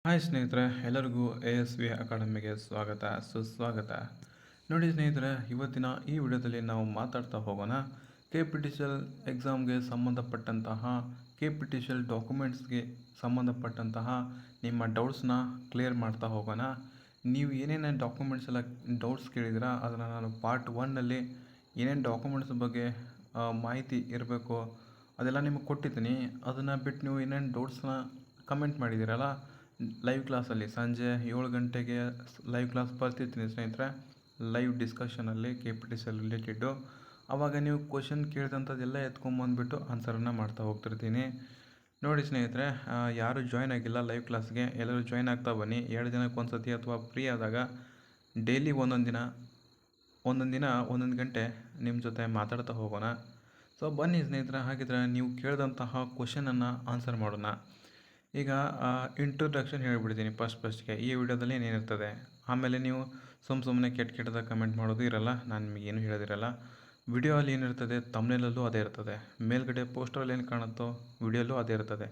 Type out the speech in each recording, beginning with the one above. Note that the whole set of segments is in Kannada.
ಹಾಯ್ ಸ್ನೇಹಿತರೆ, ಎಲ್ಲರಿಗೂ ASV ಅಕಾಡೆಮಿಗೆ ಸ್ವಾಗತ ಸುಸ್ವಾಗತ. ನೋಡಿ ಸ್ನೇಹಿತರೆ, ಇವತ್ತಿನ ಈ ವಿಡಿಯೋದಲ್ಲಿ ನಾವು ಮಾತಾಡ್ತಾ ಹೋಗೋಣ KPTCL ಎಕ್ಸಾಮ್ಗೆ ಸಂಬಂಧಪಟ್ಟಂತಹ KPTCL ಡಾಕ್ಯುಮೆಂಟ್ಸ್ಗೆ ಸಂಬಂಧಪಟ್ಟಂತಹ ನಿಮ್ಮ ಡೌಟ್ಸ್ನ ಕ್ಲಿಯರ್ ಮಾಡ್ತಾ ಹೋಗೋಣ. ನೀವು ಏನೇನು ಡಾಕ್ಯುಮೆಂಟ್ಸ್ ಎಲ್ಲ ಡೌಟ್ಸ್ ಕೇಳಿದಿರಾ ಅದನ್ನು ನಾನು ಪಾರ್ಟ್ 1ನಲ್ಲಿ ಏನೇನು ಡಾಕ್ಯುಮೆಂಟ್ಸ್ ಬಗ್ಗೆ ಮಾಹಿತಿ ಇರಬೇಕು ಅದೆಲ್ಲ ನಿಮಗೆ ಕೊಟ್ಟಿದ್ದೀನಿ. ಅದನ್ನು ಬಿಟ್ಟು ನೀವು ಏನೇನು ಡೌಟ್ಸ್ನ ಕಮೆಂಟ್ ಮಾಡಿದ್ದೀರಲ್ಲ, ಲೈವ್ ಕ್ಲಾಸಲ್ಲಿ ಸಂಜೆ 7 ಗಂಟೆಗೆ ಲೈವ್ ಕ್ಲಾಸ್ ಬರ್ತಿರ್ತೀನಿ ಸ್ನೇಹಿತರೆ. ಲೈವ್ ಡಿಸ್ಕಷನಲ್ಲಿ KPTCL ರಿಲೇಟೆಡ್ಡು. ಆವಾಗ ನೀವು ಕ್ವಶನ್ ಕೇಳಿದಂಥದ್ದೆಲ್ಲ ಎತ್ಕೊಂಬಂದುಬಿಟ್ಟು ಆನ್ಸರನ್ನು ಮಾಡ್ತಾ ಹೋಗ್ತಿರ್ತೀನಿ. ನೋಡಿ ಸ್ನೇಹಿತರೆ, ಯಾರು ಜಾಯ್ನ್ ಆಗಿಲ್ಲ ಲೈವ್ ಕ್ಲಾಸ್ಗೆ, ಎಲ್ಲರೂ ಜಾಯ್ನ್ ಆಗ್ತಾ ಬನ್ನಿ. 2 ದಿನಕ್ಕೆ ಒಂದು ಸತಿ ಅಥವಾ ಫ್ರೀ ಆದಾಗ ಡೈಲಿ ಒಂದೊಂದು ದಿನ ಒಂದೊಂದು ಗಂಟೆ ನಿಮ್ಮ ಜೊತೆ ಮಾತಾಡ್ತಾ ಹೋಗೋಣ. ಸೊ ಬನ್ನಿ ಸ್ನೇಹಿತರೆ, ಹಾಗಿದ್ರೆ ನೀವು ಕೇಳಿದಂತಹ ಕ್ವಶನನ್ನು ಆನ್ಸರ್ ಮಾಡೋಣ. ಈಗ ಇಂಟ್ರೊಡಕ್ಷನ್ ಹೇಳಿಬಿಡ್ತೀನಿ ಫಸ್ಟ್ಗೆ. ಈ ವಿಡಿಯೋದಲ್ಲಿ ಏನೇನಿರ್ತದೆ, ಆಮೇಲೆ ನೀವು ಸುಮ್ಮನೆ ಕೆಟ್ಟದಾಗ ಕಮೆಂಟ್ ಮಾಡೋದು ಇರಲ್ಲ, ನಾನು ನಿಮಗೇನು ಹೇಳೋದಿರಲ್ಲ. ವಿಡಿಯೋ ಅಲ್ಲಿ ಏನಿರ್ತದೆ ತಮ್ನೇಲಲ್ಲೂ ಅದೇ ಇರ್ತದೆ, ಮೇಲ್ಗಡೆ ಪೋಸ್ಟರಲ್ಲಿ ಏನು ಕಾಣುತ್ತೋ ವಿಡಿಯೋಲ್ಲೂ ಅದೇ ಇರ್ತದೆ.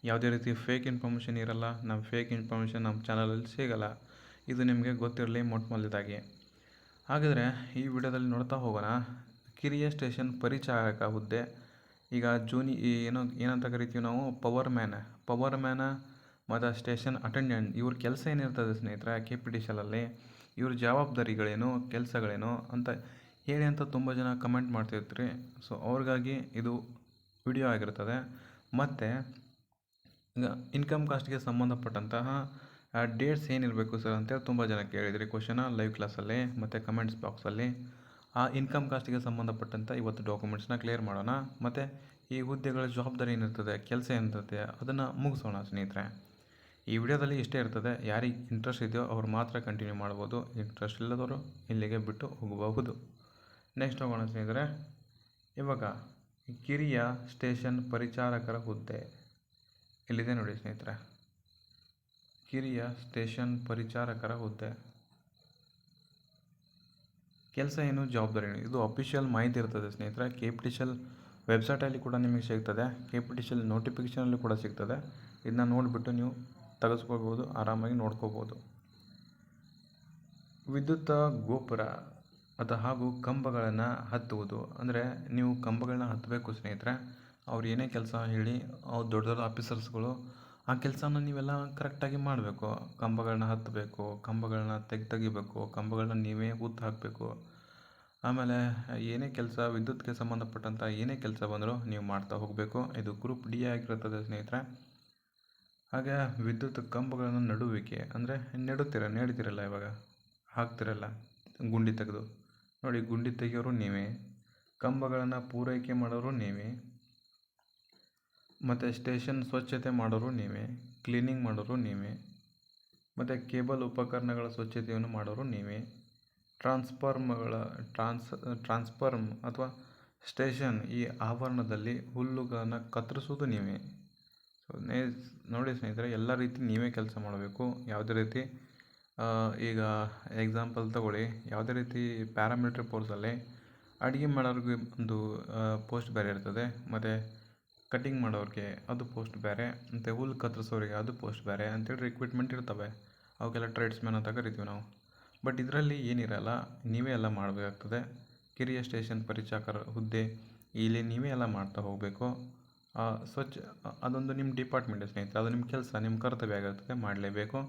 ಯಾವುದೇ ರೀತಿ ಫೇಕ್ ಇನ್ಫಾರ್ಮೇಷನ್ ಇರಲ್ಲ. ನಮ್ಮ ಫೇಕ್ ಇನ್ಫಾರ್ಮೇಷನ್ ನಮ್ಮ ಚಾನಲಲ್ಲಿ ಸಿಗಲ್ಲ. ಇದು ನಿಮಗೆ ಗೊತ್ತಿರಲಿ ಮೊದಲದಾಗಿ. ಹಾಗಾದರೆ ಈ ವಿಡಿಯೋದಲ್ಲಿ ನೋಡ್ತಾ ಹೋಗೋಣ. ಕಿರಿಯ ಸ್ಟೇಷನ್ ಪರಿಚಾರಕ ಹುದ್ದೆ. ಈಗ ಏನಂತ ಕರಿತೀವಿ ನಾವು, ಪವರ್ ಮ್ಯಾನ ಮತ್ತು ಸ್ಟೇಷನ್ ಅಟೆಂಡೆಂಟ್. ಇವ್ರ ಕೆಲಸ ಏನಿರ್ತದೆ ಸ್ನೇಹಿತರೆ KPTCLಲ್ಲಿ, ಇವ್ರ ಜವಾಬ್ದಾರಿಗಳೇನು, ಕೆಲಸಗಳೇನು ಅಂತ ಹೇಳಿ ಅಂತ ತುಂಬ ಜನ ಕಮೆಂಟ್ ಮಾಡ್ತಿರ್ತೀರಿ. ಸೊ ಅವ್ರಿಗಾಗಿ ಇದು ವಿಡಿಯೋ ಆಗಿರ್ತದೆ. ಮತ್ತು ಈಗ ಇನ್ಕಮ್ ಕಾಸ್ಟ್ಗೆ ಸಂಬಂಧಪಟ್ಟಂತಹ ಡೇಟ್ಸ್ ಏನಿರಬೇಕು ಸರ್ ಅಂತೇಳಿ ತುಂಬ ಜನ ಕೇಳಿದ್ರಿ ಕ್ವಶನ ಲೈವ್ ಕ್ಲಾಸಲ್ಲಿ ಮತ್ತು ಕಮೆಂಟ್ಸ್ ಬಾಕ್ಸಲ್ಲಿ. ಆ ಇನ್ಕಮ್ ಕಾಸ್ಟಿಗೆ ಸಂಬಂಧಪಟ್ಟಂಥ ಇವತ್ತು ಡಾಕ್ಯುಮೆಂಟ್ಸ್ನ ಕ್ಲಿಯರ್ ಮಾಡೋಣ. ಮತ್ತು ಈ ಹುದ್ದೆಗಳ ಜವಾಬ್ದಾರಿ ಏನಿರ್ತದೆ, ಕೆಲಸ ಏನಿರ್ತದೆ ಅದನ್ನು ಮುಗಿಸೋಣ ಸ್ನೇಹಿತರೆ. ಈ ವಿಡಿಯೋದಲ್ಲಿ ಇಷ್ಟೇ ಇರ್ತದೆ. ಯಾರಿಗೆ ಇಂಟ್ರೆಸ್ಟ್ ಇದೆಯೋ ಅವ್ರು ಮಾತ್ರ ಕಂಟಿನ್ಯೂ ಮಾಡ್ಬೋದು, ಇಂಟ್ರೆಸ್ಟ್ ಇಲ್ಲದವರು ಇಲ್ಲಿಗೆ ಬಿಟ್ಟು ಹೋಗಬಹುದು. ನೆಕ್ಸ್ಟ್ ಹೋಗೋಣ ಸ್ನೇಹಿತರೆ. ಇವಾಗ ಕಿರಿಯ ಸ್ಟೇಷನ್ ಪರಿಚಾರಕರ ಹುದ್ದೆ ಇಲ್ಲಿದೆ ನೋಡಿ ಸ್ನೇಹಿತರೆ. ಕಿರಿಯ ಸ್ಟೇಷನ್ ಪರಿಚಾರಕರ ಹುದ್ದೆ ಕೆಲಸ ಏನು, ಜವಾಬ್ದಾರಿ ಏನು, ಇದು ಅಫಿಷಿಯಲ್ ಮಾಹಿತಿ ಇರ್ತದೆ ಸ್ನೇಹಿತರೆ. KPTCL ವೆಬ್ಸೈಟಲ್ಲಿ ಕೂಡ ನಿಮಗೆ ಸಿಗ್ತದೆ, KPTCL ನೋಟಿಫಿಕೇಷನಲ್ಲಿ ಕೂಡ ಸಿಗ್ತದೆ. ಇದನ್ನ ನೋಡಿಬಿಟ್ಟು ನೀವು ತೆಗೆಸ್ಕೊಳ್ಬೋದು, ಆರಾಮಾಗಿ ನೋಡ್ಕೋಬೋದು. ವಿದ್ಯುತ್ ಗೋಪುರ ಹಾಗೂ ಕಂಬಗಳನ್ನು ಹತ್ತುವುದು. ಅಂದರೆ ನೀವು ಕಂಬಗಳನ್ನ ಹತ್ತಬೇಕು ಸ್ನೇಹಿತರೆ. ಅವ್ರು ಏನೇ ಕೆಲಸ ಹೇಳಿ, ಅವ್ರು ದೊಡ್ಡ ಆಫೀಸರ್ಸ್ಗಳು ಆ ಕೆಲಸನ ನೀವೆಲ್ಲ ಕರೆಕ್ಟಾಗಿ ಮಾಡಬೇಕು. ಕಂಬಗಳನ್ನ ಹತ್ತಬೇಕು, ಕಂಬಗಳನ್ನ ತೆಗಿಬೇಕು, ಕಂಬಗಳನ್ನ ನೀವೇ ಹೂತು ಹಾಕಬೇಕು. ಆಮೇಲೆ ಏನೇ ಕೆಲಸ ವಿದ್ಯುತ್ಗೆ ಸಂಬಂಧಪಟ್ಟಂಥ ಏನೇ ಕೆಲಸ ಬಂದರೂ ನೀವು ಮಾಡ್ತಾ ಹೋಗಬೇಕು. ಇದು ಗ್ರೂಪ್ D ಆಗಿರ್ತದೆ ಸ್ನೇಹಿತರೆ. ಹಾಗೆ ವಿದ್ಯುತ್ ಕಂಬಗಳನ್ನು ನಡುವಿಕೆ ಅಂದರೆ ನೆಡ್ತಿರಲ್ಲ, ಇವಾಗ ಹಾಕ್ತಿರಲ್ಲ ಗುಂಡಿ ತೆಗೆದು. ನೋಡಿ, ಗುಂಡಿ ತೆಗೆಯೋರು ನೀವೇ, ಕಂಬಗಳನ್ನು ಪೂರೈಕೆ ಮಾಡೋರು ನೀವೇ, ಮತ್ತು ಸ್ಟೇಷನ್ ಸ್ವಚ್ಛತೆ ಮಾಡೋರು ನೀವೇ, ಕ್ಲೀನಿಂಗ್ ಮಾಡೋರು ನೀವೇ, ಮತ್ತು ಕೇಬಲ್ ಉಪಕರಣಗಳ ಸ್ವಚ್ಛತೆಯನ್ನು ಮಾಡೋರು ನೀವೇ, ಟ್ರಾನ್ಸ್ಫಾರ್ಮ್ ಅಥವಾ ಸ್ಟೇಷನ್ ಈ ಆವರಣದಲ್ಲಿ ಹುಲ್ಲುಗಳನ್ನು ಕತ್ತರಿಸೋದು ನೀವೇ. ಸೊ ನೋಡಿ ಸ್ನೇಹಿತರೆ, ಎಲ್ಲ ರೀತಿ ನೀವೇ ಕೆಲಸ ಮಾಡಬೇಕು. ಯಾವುದೇ ರೀತಿ ಈಗ ಎಕ್ಸಾಂಪಲ್ ತಗೊಳ್ಳಿ, ಯಾವುದೇ ರೀತಿ ಪ್ಯಾರಾಮಿಲಿಟ್ರಿ ಫೋರ್ಸಲ್ಲಿ ಅಡುಗೆ ಮಾಡೋರಿಗೆ ಒಂದು ಪೋಸ್ಟ್ ಬೇರೆ ಇರ್ತದೆ, ಮತ್ತು ಕಟಿಂಗ್ ಮಾಡೋರಿಗೆ ಅದು ಪೋಸ್ಟ್ ಬೇರೆ, ಮತ್ತು ಹುಲ್ಲು ಕತ್ತರಿಸೋರಿಗೆ ಅದು ಪೋಸ್ಟ್ ಬೇರೆ ಅಂತೇಳಿ ರಿಕ್ರೂಟ್ಮೆಂಟ್ ಇರ್ತವೆ. ಅವಕ್ಕೆಲ್ಲ ಟ್ರೇಡ್ಸ್ಮ್ಯಾನ್ ಅಂತ ಕರಿತೀವಿ ನಾವು. ಬಟ್ ಇದರಲ್ಲಿ ಏನಿರಲ್ಲ, ನೀವೇ ಎಲ್ಲ ಮಾಡಬೇಕಾಗ್ತದೆ. ಕಿರಿಯ ಸ್ಟೇಷನ್ ಪರಿಚಾರಕರ ಹುದ್ದೆ, ಇಲ್ಲಿ ನೀವೇ ಎಲ್ಲ ಮಾಡ್ತಾ ಹೋಗಬೇಕು. ಸ್ವಚ್ಛ ಅದೊಂದು ನಿಮ್ಮ ಡಿಪಾರ್ಟ್ಮೆಂಟ್ ಸ್ನೇಹಿತರೆ, ಅದು ನಿಮ್ಮ ಕೆಲಸ, ನಿಮ್ಮ ಕರ್ತವ್ಯ ಆಗಿರ್ತದೆ, ಮಾಡಲೇಬೇಕು.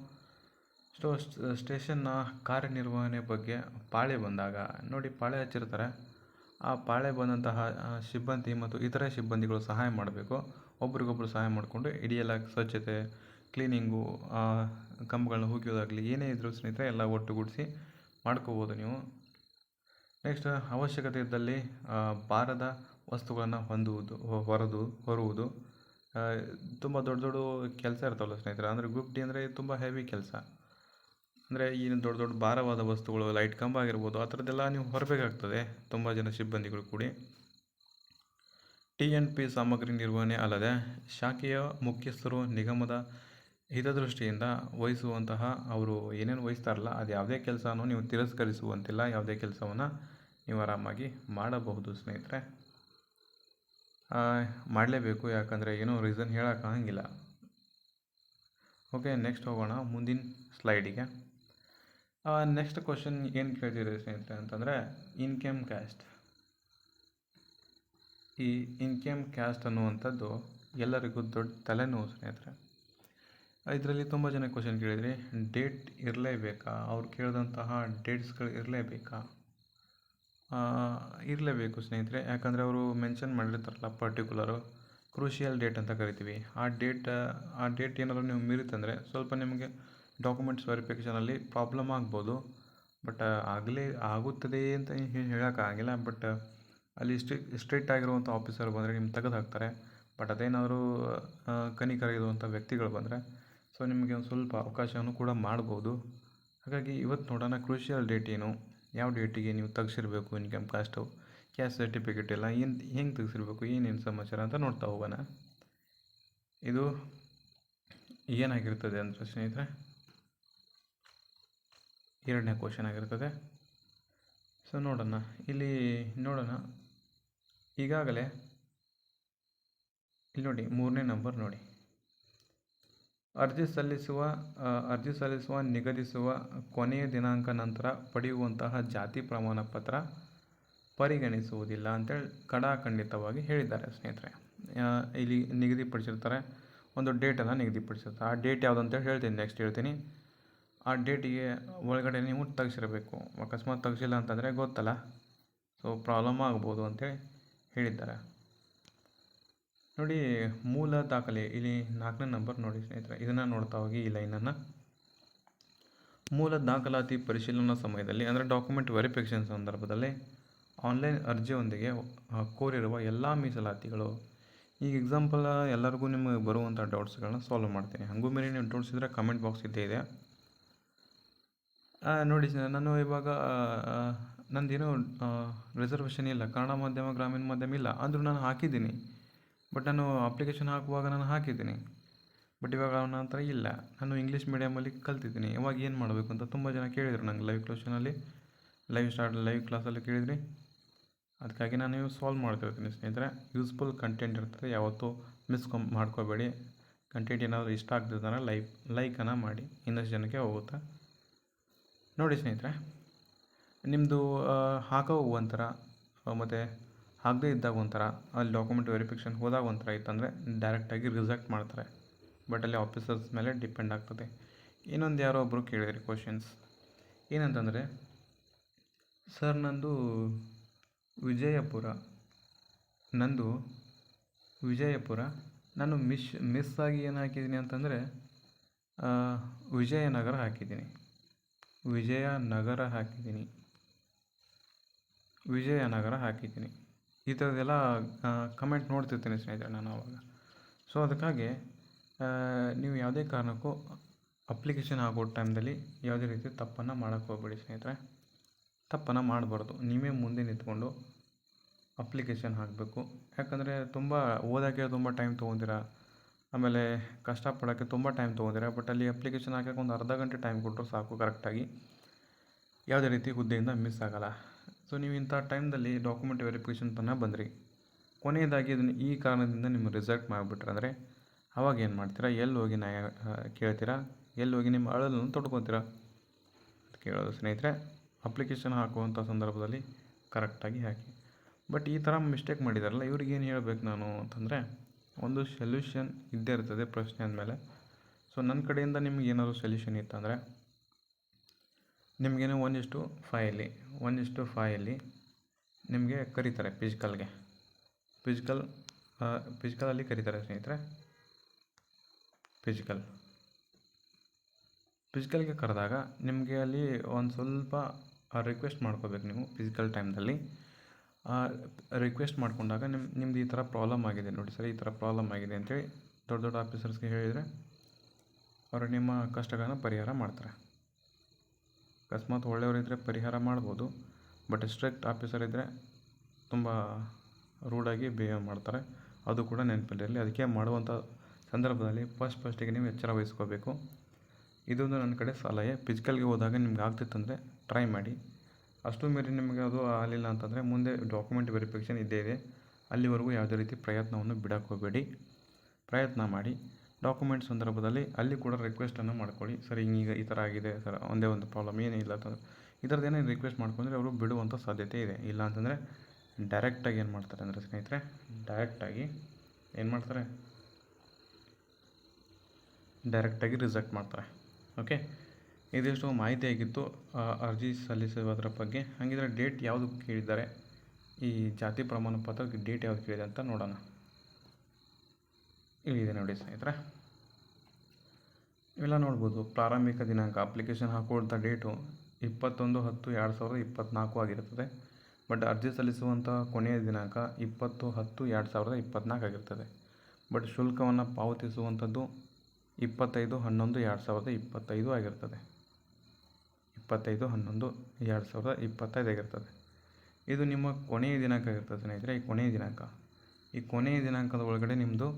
ಸ್ಟೇಷನ್ನ ಕಾರ್ಯನಿರ್ವಹಣೆ ಬಗ್ಗೆ ಪಾಳೆ ಬಂದಾಗ ನೋಡಿ, ಪಾಳೆ ಹಚ್ಚಿರ್ತಾರೆ. ಆ ಪಾಳೆ ಬಂದಂತಹ ಸಿಬ್ಬಂದಿ ಮತ್ತು ಇತರೆ ಸಿಬ್ಬಂದಿಗಳು ಸಹಾಯ ಮಾಡಬೇಕು. ಒಬ್ರಿಗೊಬ್ರು ಸಹಾಯ ಮಾಡಿಕೊಂಡು ಇಡೀ ಎಲ್ಲ ಸ್ವಚ್ಛತೆ, ಕ್ಲೀನಿಂಗು, ಕಂಬಗಳನ್ನ ಹುಗಿಯೋದಾಗಲಿ ಏನೇ ಇದ್ದರೂ ಸ್ನೇಹಿತರೆ ಎಲ್ಲ ಒಟ್ಟುಗೂಡಿಸಿ ಮಾಡ್ಕೋಬೋದು ನೀವು. ನೆಕ್ಸ್ಟ್, ಅವಶ್ಯಕತೆ ಇದ್ದಲ್ಲಿ ಭಾರದ ವಸ್ತುಗಳನ್ನು ಹೊರುವುದು. ತುಂಬ ದೊಡ್ಡ ಕೆಲಸ ಇರ್ತಾವಲ್ಲ ಸ್ನೇಹಿತರೆ. ಅಂದರೆ ಗ್ರೂಪ್ D ಅಂದರೆ ತುಂಬ ಹೆವಿ ಕೆಲಸ. ಅಂದರೆ ಈ ದೊಡ್ಡ ಭಾರವಾದ ವಸ್ತುಗಳು, ಲೈಟ್ ಕಂಬ ಆಗಿರ್ಬೋದು, ಆ ಥರದ್ದೆಲ್ಲ ನೀವು ಹೊರಬೇಕಾಗ್ತದೆ ತುಂಬ ಜನ ಸಿಬ್ಬಂದಿಗಳು ಕೂಡಿ. TNP ಸಾಮಗ್ರಿ ನಿರ್ವಹಣೆ ಅಲ್ಲದೆ ಶಾಖೆಯ ಮುಖ್ಯಸ್ಥರು ನಿಗಮದ ಹಿತದೃಷ್ಟಿಯಿಂದ ವಹಿಸುವಂತಹ ಅವರು ಏನೇನು ವಹಿಸ್ತಾರಲ್ಲ, ಅದು ಯಾವುದೇ ಕೆಲಸನೂ ನೀವು ತಿರಸ್ಕರಿಸುವಂತಿಲ್ಲ. ಯಾವುದೇ ಕೆಲಸವನ್ನು ನೀವು ಆರಾಮಾಗಿ ಮಾಡಬಹುದು ಸ್ನೇಹಿತರೆ. ಮಾಡಲೇಬೇಕು, ಯಾಕಂದರೆ ಏನೋ ರೀಸನ್ ಹೇಳೋಕ್ಕಾಗಂಗಿಲ್ಲ. ಓಕೆ, ನೆಕ್ಸ್ಟ್ ಹೋಗೋಣ ಮುಂದಿನ ಸ್ಲೈಡಿಗೆ. ನೆಕ್ಸ್ಟ್ ಕ್ವಶನ್ ಏನು ಕೇಳ್ತಿದ್ದೀರಿ ಸ್ನೇಹಿತರೆ ಅಂತಂದರೆ, ಇನ್ಕಮ್ ಕ್ಯಾಸ್ಟ್. ಈ ಇನ್ಕಮ್ ಕ್ಯಾಸ್ಟ್ ಅನ್ನುವಂಥದ್ದು ಎಲ್ಲರಿಗೂ ದೊಡ್ಡ ತಲೆನೋವು ಸ್ನೇಹಿತರೆ. ಇದರಲ್ಲಿ ತುಂಬ ಜನ ಕ್ವಶನ್ ಕೇಳಿದ್ರಿ, ಡೇಟ್ ಇರಲೇಬೇಕಾ, ಅವ್ರು ಕೇಳಿದಂತಹ ಡೇಟ್ಸ್ಗಳು ಇರಲೇಬೇಕಾ? ಇರಲೇಬೇಕು ಸ್ನೇಹಿತರೆ, ಯಾಕಂದರೆ ಅವರು ಮೆನ್ಷನ್ ಮಾಡಿರ್ತಾರಲ್ಲ ಪರ್ಟಿಕ್ಯುಲರು ಕ್ರೂಷಿಯಲ್ ಡೇಟ್ ಅಂತ ಕರಿತೀವಿ. ಆ ಡೇಟ್ ಏನಾದರೂ ನೀವು ಮೀರಿತಂದರೆ ಸ್ವಲ್ಪ ನಿಮಗೆ ಡಾಕ್ಯುಮೆಂಟ್ಸ್ ವೆರಿಫಿಕೇಷನಲ್ಲಿ ಪ್ರಾಬ್ಲಮ್ ಆಗ್ಬೋದು. ಬಟ್ ಆಗುತ್ತದೆ ಅಂತ ಹೇಳೋಕ್ಕಾಗಿಲ್ಲ. ಬಟ್ ಅಲ್ಲಿ ಸ್ಟ್ರಿಕ್ಟ್ ಆಗಿರುವಂಥ ಆಫೀಸರ್ ಬಂದರೆ ನಿಮ್ಗೆ ತೆಗೆದು ಹಾಕ್ತಾರೆ. ಬಟ್ ಅದೇನಾದರೂ ಕನಿಕರಿರುವಂಥ ವ್ಯಕ್ತಿಗಳು ಬಂದರೆ ಸೊ ನಿಮಗೆ ಒಂದು ಸ್ವಲ್ಪ ಅವಕಾಶವನ್ನು ಕೂಡ ಮಾಡ್ಬೋದು. ಹಾಗಾಗಿ ಇವತ್ತು ನೋಡೋಣ ಕ್ರೂಷಿಯಲ್ ಡೇಟ್ ಏನು, ಯಾವ ಡೇಟಿಗೆ ನೀವು ತೆಗ್ಸಿರ್ಬೇಕು ಇನ್ಕಮ್ ಕ್ಯಾಸ್ಟು, ಕ್ಯಾಸ್ಟ್ ಸರ್ಟಿಫಿಕೇಟ್ ಎಲ್ಲ ಹೆಂಗೆ ತೆಗ್ಸಿರ್ಬೇಕು, ಏನೇನು ಸಮಾಚಾರ ಅಂತ ನೋಡ್ತಾ ಹೋಗೋಣ. ಇದು ಏನಾಗಿರ್ತದೆ ಅಂದರೆ ಸ್ನೇಹಿತರೆ, ಎರಡನೇ ಕ್ವಶನ್ ಆಗಿರ್ತದೆ. ಸೊ ನೋಡೋಣ, ಇಲ್ಲಿ ನೋಡೋಣ. ಈಗಾಗಲೇ ಇಲ್ಲಿ ನೋಡಿ, 3ನೇ ನಂಬರ್ ನೋಡಿ, ಅರ್ಜಿ ಸಲ್ಲಿಸುವ ನಿಗದಿಸುವ ಕೊನೆಯ ದಿನಾಂಕ ನಂತರ ಪಡೆಯುವಂತಹ ಜಾತಿ ಪ್ರಮಾಣ ಪತ್ರ ಪರಿಗಣಿಸುವುದಿಲ್ಲ ಅಂತೇಳಿ ಖಡಾಖಂಡಿತವಾಗಿ ಹೇಳಿದ್ದಾರೆ ಸ್ನೇಹಿತರೆ. ಇಲ್ಲಿ ನಿಗದಿಪಡಿಸಿರ್ತಾರೆ, ಒಂದು ಡೇಟನ್ನು ನಿಗದಿಪಡಿಸಿರ್ತಾರೆ. ಆ ಡೇಟ್ ಯಾವುದು ಅಂತೇಳಿ ಹೇಳ್ತೀನಿ, ನೆಕ್ಸ್ಟ್ ಹೇಳ್ತೀನಿ. ಆ ಡೇಟಿಗೆ ಒಳಗಡೆ ನೀವು ತೆಗ್ಸಿರಬೇಕು. ಅಕಸ್ಮಾತ್ ತೆಗ್ಸಿಲ್ಲ ಅಂತಂದರೆ ಗೊತ್ತಲ್ಲ, ಸೊ ಪ್ರಾಬ್ಲಮ್ ಆಗ್ಬೋದು ಅಂತೇಳಿ ಹೇಳಿದ್ದಾರೆ. ನೋಡಿ, ಮೂಲ ದಾಖಲೆ ಇಲ್ಲಿ 4ನೇ ನಂಬರ್ ನೋಡಿ ಸ್ನೇಹಿತರೆ, ಇದನ್ನು ನೋಡ್ತಾ ಹೋಗಿ ಈ ಲೈನನ್ನು. ಮೂಲ ದಾಖಲಾತಿ ಪರಿಶೀಲನಾ ಸಮಯದಲ್ಲಿ ಅಂದರೆ ಡಾಕ್ಯುಮೆಂಟ್ ವೆರಿಫಿಕೇಷನ್ ಸಂದರ್ಭದಲ್ಲಿ ಆನ್ಲೈನ್ ಅರ್ಜಿಯೊಂದಿಗೆ ಕೋರಿರುವ ಎಲ್ಲ ಮೀಸಲಾತಿಗಳು. ಈಗ ಎಕ್ಸಾಂಪಲ್ ಎಲ್ಲರಿಗೂ ನಿಮಗೆ ಬರುವಂಥ ಡೌಟ್ಸ್ಗಳನ್ನ ಸಾಲ್ವ್ ಮಾಡ್ತೀನಿ. ಹಾಗೂ ಮೇಲೆ ನೀವು ಡೌಟ್ಸ್ ಇದ್ದರೆ ಕಮೆಂಟ್ ಬಾಕ್ಸ್ ಇದ್ದೇ ಇದೆ. ನೋಡಿ, ನಾನು ಇವಾಗ ನಂದೇನು ರಿಸರ್ವೇಷನ್ ಇಲ್ಲ, ಕನ್ನಡ ಮಾಧ್ಯಮ ಗ್ರಾಮೀಣ ಮಾಧ್ಯಮ ಇಲ್ಲ, ಅಂದರೂ ನಾನು ಹಾಕಿದ್ದೀನಿ. ಬಟ್ ನಾನು ಅಪ್ಲಿಕೇಶನ್ ಹಾಕುವಾಗ ನಾನು ಹಾಕಿದ್ದೀನಿ. ಬಟ್ ಇವಾಗ ನನ್ನ ಹತ್ರ ಇಲ್ಲ, ನಾನು ಇಂಗ್ಲೀಷ್ ಮೀಡಿಯಮಲ್ಲಿ ಕಲ್ತಿದ್ದೀನಿ. ಇವಾಗ ಏನು ಮಾಡಬೇಕು ಅಂತ ತುಂಬ ಜನ ಕೇಳಿದರು ನಂಗೆ ಲೈವ್ ಕ್ಲಾಸಲ್ಲಿ ಕೇಳಿದ್ರಿ. ಅದಕ್ಕಾಗಿ ನಾನು ಸಾಲ್ವ್ ಮಾಡ್ತಿರ್ತೀನಿ ಸ್ನೇಹಿತರೆ. ಯೂಸ್ಫುಲ್ ಕಂಟೆಂಟ್ ಇರ್ತದೆ, ಯಾವತ್ತೂ ಮಾಡ್ಕೋಬೇಡಿ. ಕಂಟೆಂಟ್ ಏನಾದರೂ ಇಷ್ಟ ಆಗ್ತಿದ್ರೆ ಲೈಕನ್ನು ಮಾಡಿ, ಇನ್ನಷ್ಟು ಜನಕ್ಕೆ ಹೋಗುತ್ತೆ. ನೋಡಿ ಸ್ನೇಹಿತರೆ, ನಿಮ್ಮದು ಹಾಕೋ ಒಂಥರ ಮತ್ತು ಹಾಕದೇ ಇದ್ದಾಗ ಒಂಥರ, ಅಲ್ಲಿ ಡಾಕ್ಯುಮೆಂಟ್ ವೆರಿಫಿಕೇಷನ್ ಹೋದಾಗ ಒಂಥರ ಇತ್ತಂದರೆ ಡೈರೆಕ್ಟಾಗಿ ರಿಜೆಕ್ಟ್ ಮಾಡ್ತಾರೆ. ಬಟ್ ಅಲ್ಲಿ ಆಫೀಸರ್ಸ್ ಮೇಲೆ ಡಿಪೆಂಡ್ ಆಗ್ತದೆ. ಇನ್ನೊಂದು ಯಾರೋ ಒಬ್ಬರು ಕೇಳಿದ್ರಿ ಕ್ವಶನ್ಸ್ ಏನಂತಂದರೆ, ಸರ್ ನಂದು ವಿಜಯಪುರ, ನಾನು ಮಿಸ್ ಆಗಿ ಏನು ಹಾಕಿದ್ದೀನಿ ಅಂತಂದರೆ ವಿಜಯನಗರ ಹಾಕಿದ್ದೀನಿ. ಈ ಥರದ್ದೆಲ್ಲ ಕಮೆಂಟ್ ನೋಡ್ತಿರ್ತೀನಿ ಸ್ನೇಹಿತರೆ ನಾನು ಆವಾಗ. ಸೊ ಅದಕ್ಕಾಗಿ ನೀವು ಯಾವುದೇ ಕಾರಣಕ್ಕೂ ಅಪ್ಲಿಕೇಶನ್ ಆಗೋ ಟೈಮ್ದಲ್ಲಿ ಯಾವುದೇ ರೀತಿ ತಪ್ಪನ್ನು ಮಾಡೋಕ್ಕೆ ಹೋಗಬೇಡಿ ಸ್ನೇಹಿತರೆ. ತಪ್ಪನ್ನು ಮಾಡಬಾರ್ದು. ನೀವೇ ಮುಂದೆ ನಿಂತ್ಕೊಂಡು ಅಪ್ಲಿಕೇಶನ್ ಹಾಕಬೇಕು. ಯಾಕಂದರೆ ಓದೋಕ್ಕೆ ತುಂಬ ಟೈಮ್ ತೊಗೊಂತೀರ, ಆಮೇಲೆ ಕಷ್ಟಪಡೋಕ್ಕೆ ತುಂಬ ಟೈಮ್ ತೊಗೊಂತೀರ. ಬಟ್ ಅಲ್ಲಿ ಅಪ್ಲಿಕೇಶನ್ ಹಾಕೋಕ್ಕೆ ಒಂದು ಅರ್ಧ ಗಂಟೆ ಟೈಮ್ ಕೊಟ್ಟರು ಸಾಕು, ಕರೆಕ್ಟಾಗಿ ಯಾವುದೇ ರೀತಿ ಹುದ್ದೆಯಿಂದ ಮಿಸ್ ಆಗೋಲ್ಲ. ಸೊ ನೀವು ಇಂಥ ಟೈಮ್ದಲ್ಲಿ ಡಾಕ್ಯುಮೆಂಟ್ ವೆರಿಫಿಕೇಷನ್ ತನಕ ಬಂದ್ರಿ, ಕೊನೆಯದಾಗಿ ಇದನ್ನು ಈ ಕಾರಣದಿಂದ ನಿಮ್ಗೆ ರಿಜೆಕ್ಟ್ ಮಾಡಿಬಿಟ್ರೆ ಅಂದರೆ ಅವಾಗ ಏನು ಮಾಡ್ತೀರಾ, ಎಲ್ಲಿ ಹೋಗಿ ಕೇಳ್ತೀರಾ, ಎಲ್ಲಿ ಹೋಗಿ ನಿಮ್ಮ ಅಳಲನ್ನು ತೊಡ್ಕೊತೀರಾ ಅಂತ ಕೇಳೋದು ಸ್ನೇಹಿತರೆ. ಅಪ್ಲಿಕೇಶನ್ ಹಾಕುವಂಥ ಸಂದರ್ಭದಲ್ಲಿ ಕರೆಕ್ಟಾಗಿ ಹಾಕಿ. ಬಟ್ ಈ ಥರ ಮಿಸ್ಟೇಕ್ ಮಾಡಿದಾರಲ್ಲ, ಇವ್ರಿಗೇನು ಹೇಳಬೇಕು ನಾನು ಅಂತಂದರೆ, ಒಂದು ಸೊಲ್ಯೂಷನ್ ಇದ್ದೇ ಇರ್ತದೆ ಪ್ರಶ್ನೆ ಅಂದಮೇಲೆ. ಸೊ ನನ್ನ ಕಡೆಯಿಂದ ನಿಮ್ಗೆ ಏನಾದರೂ ಸೊಲ್ಯೂಷನ್ ಇತ್ತಂದರೆ, ನಿಮಗೇನೋ 1:5 ನಿಮಗೆ ಕರೀತಾರೆ ಫಿಸಿಕಲಲ್ಲಿ ಕರೀತಾರೆ ಸ್ನೇಹಿತರೆ. ಫಿಸಿಕಲ್ಗೆ ಕರೆದಾಗ ನಿಮಗೆ ಅಲ್ಲಿ ಒಂದು ಸ್ವಲ್ಪ ರಿಕ್ವೆಸ್ಟ್ ಮಾಡ್ಕೋಬೇಕು ನೀವು. ಫಿಸಿಕಲ್ ಟೈಮ್ದಲ್ಲಿ ರಿಕ್ವೆಸ್ಟ್ ಮಾಡ್ಕೊಂಡಾಗ ನಿಮ್ದು ಈ ಥರ ಪ್ರಾಬ್ಲಮ್ ಆಗಿದೆ ನೋಡಿ ಸರ್, ಈ ಥರ ಪ್ರಾಬ್ಲಮ್ ಆಗಿದೆ ಅಂತೇಳಿ ದೊಡ್ಡ ಆಫೀಸರ್ಸ್ಗೆ ಹೇಳಿದರೆ ಅವರು ನಿಮ್ಮ ಕಷ್ಟಗಳನ್ನು ಪರಿಹಾರ ಮಾಡ್ತಾರೆ. ಅಕಸ್ಮಾತ್ ಒಳ್ಳೆಯವರಿದ್ದರೆ ಪರಿಹಾರ ಮಾಡ್ಬೋದು. ಬಟ್ ಸ್ಟ್ರಿಕ್ಟ್ ಆಫೀಸರ್ ಇದ್ದರೆ ತುಂಬ ರೂಡಾಗಿ ಬಿಹೇವ್ ಮಾಡ್ತಾರೆ, ಅದು ಕೂಡ ನೆನಪಲ್ಲಿರಲಿ. ಅದಕ್ಕೆ ಮಾಡುವಂಥ ಸಂದರ್ಭದಲ್ಲಿ ಫಸ್ಟಿಗೆ ನೀವು ಎಚ್ಚರ ವಹಿಸ್ಕೋಬೇಕು. ಇದೊಂದು ನನ್ನ ಕಡೆ ಸಲಹೆ. ಫಿಸಿಕಲ್ಗೆ ಹೋದಾಗ ನಿಮ್ಗೆ ಆಗ್ತಿತ್ತಂದರೆ ಟ್ರೈ ಮಾಡಿ. ಅಷ್ಟು ಮೀರಿ ನಿಮಗೆ ಅದು ಆಗಲಿಲ್ಲ ಅಂತಂದರೆ ಮುಂದೆ ಡಾಕ್ಯುಮೆಂಟ್ ವೆರಿಫಿಕೇಷನ್ ಇದ್ದೇ ಇದೆ, ಅಲ್ಲಿವರೆಗೂ ಯಾವುದೇ ರೀತಿ ಪ್ರಯತ್ನವನ್ನು ಬಿಡೋಕ್ಕೆ ಹೋಗಬೇಡಿ. ಪ್ರಯತ್ನ ಮಾಡಿ. ಡಾಕ್ಯುಮೆಂಟ್ ಸಂದರ್ಭದಲ್ಲಿ ಅಲ್ಲಿ ಕೂಡ ರಿಕ್ವೆಸ್ಟನ್ನು ಮಾಡ್ಕೊಳ್ಳಿ. ಸರ್ ಹಿಂಗೀಗ ಈ ಥರ ಆಗಿದೆ ಸರ್, ಒಂದೇ ಒಂದು ಪ್ರಾಬ್ಲಮ್ ಏನಿಲ್ಲ ಅಂತಂದ್ರೆ ಈ ಥರದ್ದು ಏನೇ ರಿಕ್ವೆಸ್ಟ್ ಮಾಡ್ಕೊಂಡ್ರೆ ಅವರು ಬಿಡುವಂಥ ಸಾಧ್ಯತೆ ಇದೆ. ಇಲ್ಲ ಅಂತಂದರೆ ಡೈರೆಕ್ಟಾಗಿ ಏನು ಮಾಡ್ತಾರೆ ಅಂದರೆ ಸ್ನೇಹಿತರೆ, ಡೈರೆಕ್ಟಾಗಿ ಏನು ಮಾಡ್ತಾರೆ, ಡೈರೆಕ್ಟಾಗಿ ರಿಜೆಕ್ಟ್ ಮಾಡ್ತಾರೆ. ಓಕೆ, ಇದಿಷ್ಟು ಮಾಹಿತಿ ಆಗಿತ್ತು ಅರ್ಜಿ ಸಲ್ಲಿಸುವುದರ ಬಗ್ಗೆ. ಹಾಗಿದ್ರೆ ಡೇಟ್ ಯಾವುದು ಕೇಳಿದ್ದಾರೆ, ಈ ಜಾತಿ ಪ್ರಮಾಣ ಪತ್ರಕ್ಕೆ ಡೇಟ್ ಯಾವುದು ಕೇಳಿದೆ ಅಂತ ನೋಡೋಣ. ಇಲ್ಲಿದೆ ನೋಡಿ ಸ್ನೇಹಿತರೆ, ಇವೆಲ್ಲ ನೋಡ್ಬೋದು. ಪ್ರಾರಂಭಿಕ ದಿನಾಂಕ ಅಪ್ಲಿಕೇಶನ್ ಹಾಕುವಂಥ ಡೇಟು 21/10/2024 ಆಗಿರ್ತದೆ. ಬಟ್ ಅರ್ಜಿ ಸಲ್ಲಿಸುವಂಥ ಕೊನೆಯ ದಿನಾಂಕ 20/10/2024 ಆಗಿರ್ತದೆ. ಬಟ್ ಶುಲ್ಕವನ್ನು ಪಾವತಿಸುವಂಥದ್ದು 25/11/2025 ಆಗಿರ್ತದೆ. 25/11/2025 ಆಗಿರ್ತದೆ. ಇದು ನಿಮ್ಮ ಕೊನೆಯ ದಿನಾಂಕ ಆಗಿರ್ತದೆ ಸ್ನೇಹಿತರೆ. ಈ ಕೊನೆಯ ದಿನಾಂಕದ ಒಳಗಡೆ ನಿಮ್ಮದು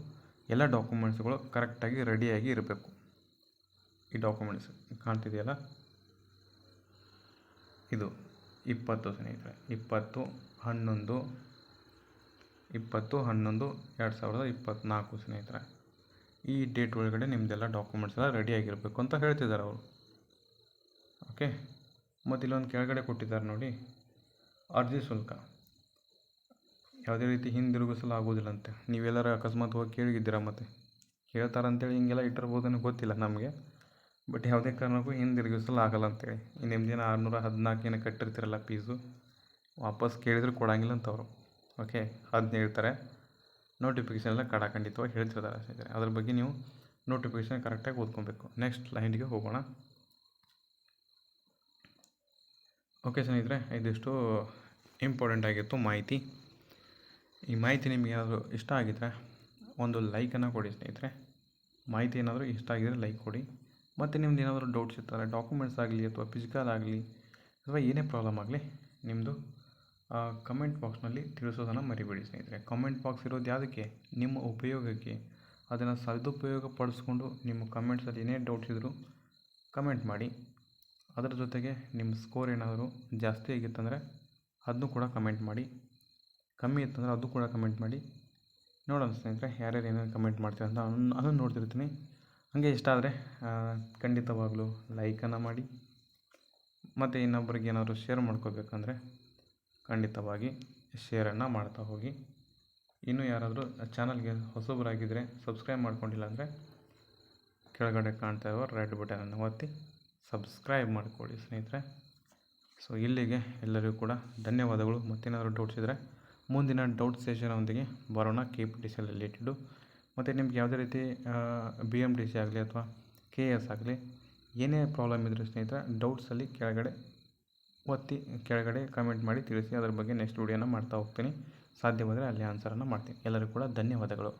ಎಲ್ಲ ಡಾಕ್ಯುಮೆಂಟ್ಸ್ಗಳು ಕರೆಕ್ಟಾಗಿ ರೆಡಿಯಾಗಿ ಇರಬೇಕು. ಈ ಡಾಕ್ಯುಮೆಂಟ್ಸ್ ಕಾಣ್ತಿದೆಯಲ್ಲ, ಇದು 20 ಸ್ನೇಹಿತರೆ, 20/11/2024 ಸ್ನೇಹಿತರೆ. ಈ ಡೇಟ್ ಒಳಗಡೆ ನಿಮ್ಮದೆಲ್ಲ ಡಾಕ್ಯುಮೆಂಟ್ಸ್ ಎಲ್ಲ ರೆಡಿಯಾಗಿರಬೇಕು ಅಂತ ಹೇಳ್ತಿದ್ದಾರೆ ಅವರು. ಓಕೆ, ಮತ್ತು ಇಲ್ಲೊಂದು ಕೆಳಗಡೆ ಕೊಟ್ಟಿದ್ದಾರೆ ನೋಡಿ, ಅರ್ಜಿ ಶುಲ್ಕ ಯಾವುದೇ ರೀತಿ ಹಿಂದಿರುಗಿಸಲಾಗುವುದಿಲ್ಲಂತೆ. ನೀವೆಲ್ಲರೂ ಅಕಸ್ಮಾತ್ ಹೋಗಿ ಕೇಳಿದ್ದೀರಾ, ಮತ್ತು ಕೇಳ್ತಾರಂತೇಳಿ ಹಿಂಗೆಲ್ಲ ಇಟ್ಟಿರ್ಬೋದನ್ನು ಗೊತ್ತಿಲ್ಲ ನಮಗೆ. ಬಟ್ ಯಾವುದೇ ಕಾರಣಕ್ಕೂ ಹಿಂದಿರುಗಿಸಲಾಗಲ್ಲ ಅಂತೇಳಿ. ನಿಮ್ದೇನು 614 ಏನೋ ಕಟ್ಟಿರ್ತೀರಲ್ಲ ಫೀಸು, ವಾಪಸ್ ಕೇಳಿದ್ರು ಕೊಡೋಂಗಿಲ್ಲ ಅಂತವರು. ಓಕೆ, ಅದನ್ನ ಹೇಳ್ತಾರೆ. ನೋಟಿಫಿಕೇಷನ್ ಎಲ್ಲ ಖಂಡಿತವಾಗಿ ಹೇಳ್ತಿರ್ತಾರೆ ಸ್ನೇಹಿತರೆ. ಅದ್ರ ಬಗ್ಗೆ ನೀವು ನೋಟಿಫಿಕೇಷನ್ ಕರೆಕ್ಟಾಗಿ ಓದ್ಕೊಬೇಕು. ನೆಕ್ಸ್ಟ್ ಲೈನ್ಗೆ ಹೋಗೋಣ. ಓಕೆ ಸ್ನೇಹಿತರೆ, ಇದಿಷ್ಟು ಇಂಪಾರ್ಟೆಂಟ್ ಆಗಿತ್ತು ಮಾಹಿತಿ. ಈ ಮಾಹಿತಿ ನಿಮಗೆ ಏನಾದರೂ ಇಷ್ಟ ಆಗಿದ್ದರೆ ಒಂದು ಲೈಕನ್ನು ಕೊಡಿ ಸ್ನೇಹಿತರೆ. ಮಾಹಿತಿ ಏನಾದರೂ ಇಷ್ಟ ಆಗಿದರೆ ಲೈಕ್ ಕೊಡಿ. ಮತ್ತು ನಿಮ್ದು ಏನಾದರೂ ಡೌಟ್ಸ್ ಇರ್ತಾರೆ, ಡಾಕ್ಯುಮೆಂಟ್ಸ್ ಆಗಲಿ ಅಥವಾ ಫಿಸಿಕಲ್ ಆಗಲಿ ಅಥವಾ ಏನೇ ಪ್ರಾಬ್ಲಮ್ ಆಗಲಿ, ನಿಮ್ಮದು ಕಮೆಂಟ್ ಬಾಕ್ಸ್ನಲ್ಲಿ ತಿಳಿಸೋದನ್ನು ಮರಿಬೇಡಿ ಸ್ನೇಹಿತರೆ. ಕಮೆಂಟ್ ಬಾಕ್ಸ್ ಇರೋದು ಯಾವುದಕ್ಕೆ, ನಿಮ್ಮ ಉಪಯೋಗಕ್ಕೆ. ಅದನ್ನು ಸದುಪಯೋಗ ಪಡಿಸ್ಕೊಂಡು ನಿಮ್ಮ ಕಮೆಂಟ್ಸಲ್ಲಿ ಏನೇ ಡೌಟ್ಸ್ ಇದ್ದರೂ ಕಮೆಂಟ್ ಮಾಡಿ. ಅದರ ಜೊತೆಗೆ ನಿಮ್ಮ ಸ್ಕೋರ್ ಏನಾದರೂ ಜಾಸ್ತಿ ಆಗಿತ್ತಂದರೆ ಅದನ್ನು ಕೂಡ ಕಮೆಂಟ್ ಮಾಡಿ, ಕಮ್ಮಿ ಇತ್ತಂದರೆ ಅದು ಕೂಡ ಕಮೆಂಟ್ ಮಾಡಿ. ನೋಡೋಣ ಸ್ನೇಹಿತರೆ, ಯಾರ್ಯಾರು ಏನೇನು ಕಮೆಂಟ್ ಮಾಡ್ತೀರ ಅಂತ ಅದನ್ನು ನೋಡ್ತಿರ್ತೀನಿ. ಹಾಗೆ ಇಷ್ಟ ಆದರೆ ಖಂಡಿತವಾಗಲೂ ಲೈಕನ್ನು ಮಾಡಿ. ಮತ್ತು ಇನ್ನೊಬ್ಬರಿಗೆ ಏನಾದರೂ ಶೇರ್ ಮಾಡ್ಕೋಬೇಕಂದ್ರೆ ಖಂಡಿತವಾಗಿ ಶೇರನ್ನು ಮಾಡ್ತಾ ಹೋಗಿ. ಇನ್ನೂ ಯಾರಾದರೂ ಚಾನಲ್ಗೆ ಹೊಸಬರಾಗಿದ್ದರೆ ಸಬ್ಸ್ಕ್ರೈಬ್ ಮಾಡ್ಕೊಂಡಿಲ್ಲ ಅಂದರೆ ಕೆಳಗಡೆ ಕಾಣ್ತಾ ಇರೋ ರೆಡ್ ಬಟನನ್ನು ಒತ್ತಿ ಸಬ್ಸ್ಕ್ರೈಬ್ ಮಾಡಿಕೊಳ್ಳಿ ಸ್ನೇಹಿತರೆ. ಸೊ ಇಲ್ಲಿಗೆ ಎಲ್ಲರಿಗೂ ಕೂಡ ಧನ್ಯವಾದಗಳು. ಮತ್ತೇನಾದರೂ ಡೌಟ್ಸ್ ಇದ್ದರೆ ಮುಂದಿನ ಡೌಟ್ ಸೆಷನೊಂದಿಗೆ ಬರೋಣ. KPTC related. ಮತ್ತು ನಿಮ್ಗೆ ಯಾವುದೇ ರೀತಿ BMTC ಆಗಲಿ ಅಥವಾ KS ಆಗಲಿ ಏನೇ ಪ್ರಾಬ್ಲಮ್ ಇದ್ದರೂ ಸ್ನೇಹಿತರೆ, ಡೌಟ್ಸಲ್ಲಿ ಕೆಳಗಡೆ ಕಮೆಂಟ್ ಮಾಡಿ ತಿಳಿಸಿ. ಅದರ ಬಗ್ಗೆ ನೆಕ್ಸ್ಟ್ ವಿಡಿಯೋನ ಮಾಡ್ತಾ ಹೋಗ್ತೀನಿ. ಸಾಧ್ಯವಾದರೆ ಅಲ್ಲಿ ಆನ್ಸರನ್ನು ಮಾಡ್ತೀನಿ. ಎಲ್ಲರಿಗೂ ಕೂಡ ಧನ್ಯವಾದಗಳು.